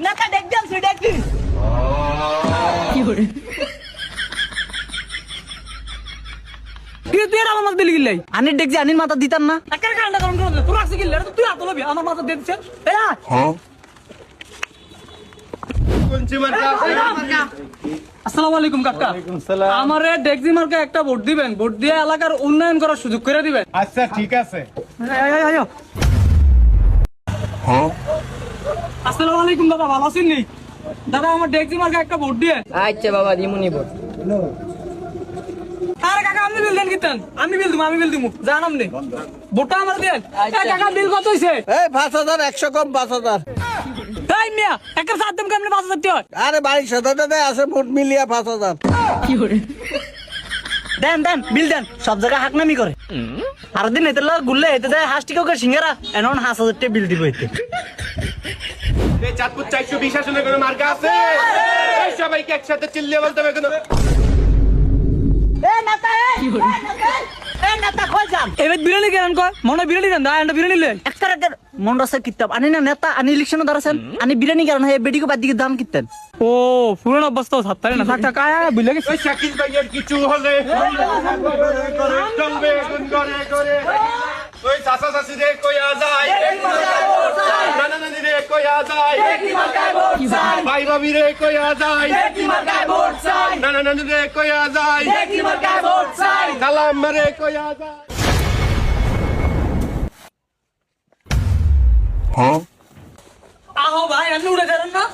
নেতা ডেক দেন সে ডেক দি কি করে তুই আমার মাথা দিলি গিলাই আনির ডেক যে আনির মাথা দিতাম না একার কারণটা কারণ তুই রাখছিস গিলে তুই হাত লবি আমার মাথা দিয়ে দিছে এরা আসসালামু আলাইকুম কাকা আমারে ডেকজি মার্কে একটা ভোট দিবেন ভোট দিয়ে এলাকার উন্নয়ন করার সুযোগ করে দিবেন আচ্ছা ঠিক আছে আসসালামু আলাইকুম দাদা ভালো আছেন নি দাদা আমার ডেকজি মার্কে একটা ভোট দিয়ে আচ্ছা বাবা দিমুনি ভোট আরে কাকা আপনি বিল দেন কিতেন আমি বিল দিমু জানাম নে ভোটটা আমার দেন কাকা বিল কত হইছে এই 5,000 100 কম 5,000 এই মিয়া একের সাথ দেম কেমনে 5,000 টাকা আরে বাড়ির সাথে আছে মোট মিলিয়া 5,000 কি করে দেন বিল দেন সব জায়গায় হাকনামি করে আর দিন এতে লগ গুললে এতে দেয় হাঁস টিকা করে সিঙ্গারা এমন 5,000 টাকা বিল দিব এতে এই চাঁদপুর 420 আসনে কোনো মার্কা আছে এই সবাইকে একসাথে চিল্লিয়ে বলতে হবে কোনো এ নেতা কই যান এবার বিরিয়ানি কেন কয় মনে বিরিয়ানি দেন দা বিরিয়ানি লেন একটা মন রাসে কিতাব আনি না নেতা আনি ইলেকশনে দাঁড়াছেন আনি বিরিয়ানি কেন হে বেডিকে বাদ দিকে দাম কিতেন ও পুরনো অবস্থা ছাত্তারে না থাক কায় বুঝলে গেছে ওই শাকিল ভাইয়ের কিছু হলে চলবে গুন করে ওই চাচা চাচি রে কইয়া যায় নানা নানি রে কইয়া যায় ভাই ভাবি রে কইয়া যায় নানা নানি রে কইয়া যায় সালাম রে কইয়া যায় আহো ভাই আপনি উড়ে যাবেন না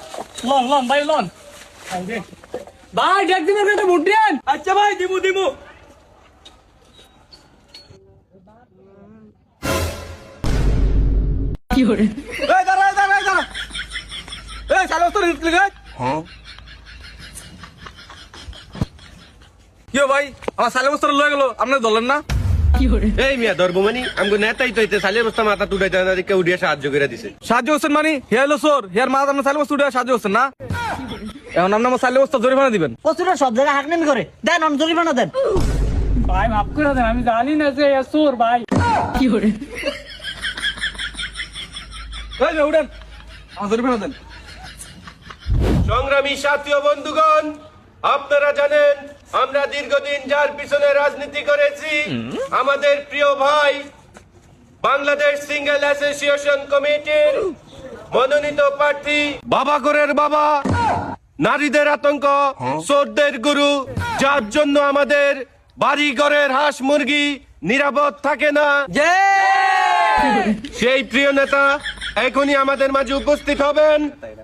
লন ভাই লন ভাই দেখ দিন একটা ভোট দেন আচ্ছা ভাই দিমু কি করে এই দাঁড়া এই চালু তো রিস্ক লিখে কি ভাই আমার সালে বস্তা লয়ে গেল আপনি ধরলেন না কি করে এই মিয়া ধর্মমানি আমগো নেতাই তো এতে সালে বস্তা মাথা তুড়াইতে না দিকে উড়িয়ে সাহায্য করে দিছে সাহায্য হচ্ছেন মানে হে হলো সোর হেয়ার মা আপনার সালে বস্তু সাহায্য হচ্ছেন না এখন আপনি আমার সালে বস্তা জরিমানা দিবেন প্রচুর সব জায়গায় হাকনামি করে দেন জরিমানা দেন ভাই মাফ করে দেন আমি জানি না যে সুর ভাই কি করে এই যে উঠেন আমার জরিমানা দেন সংগ্রামী সাথী ও বন্ধুগণ আপনারা জানেন আমরা দীর্ঘদিন যার পিছনে রাজনীতি করেছি আমাদের প্রিয় ভাই বাংলাদেশ সিঙ্গেল অ্যাসোসিয়েশন কমিটির মনোনীত প্রার্থী বাবা গোরের বাবা নারীদের আতঙ্ক চোরদের গুরু যার জন্য আমাদের বাড়ি ঘরের হাঁস মুরগি নিরাপদ থাকে না সেই প্রিয় নেতা এখনই আমাদের মাঝে উপস্থিত হবেন।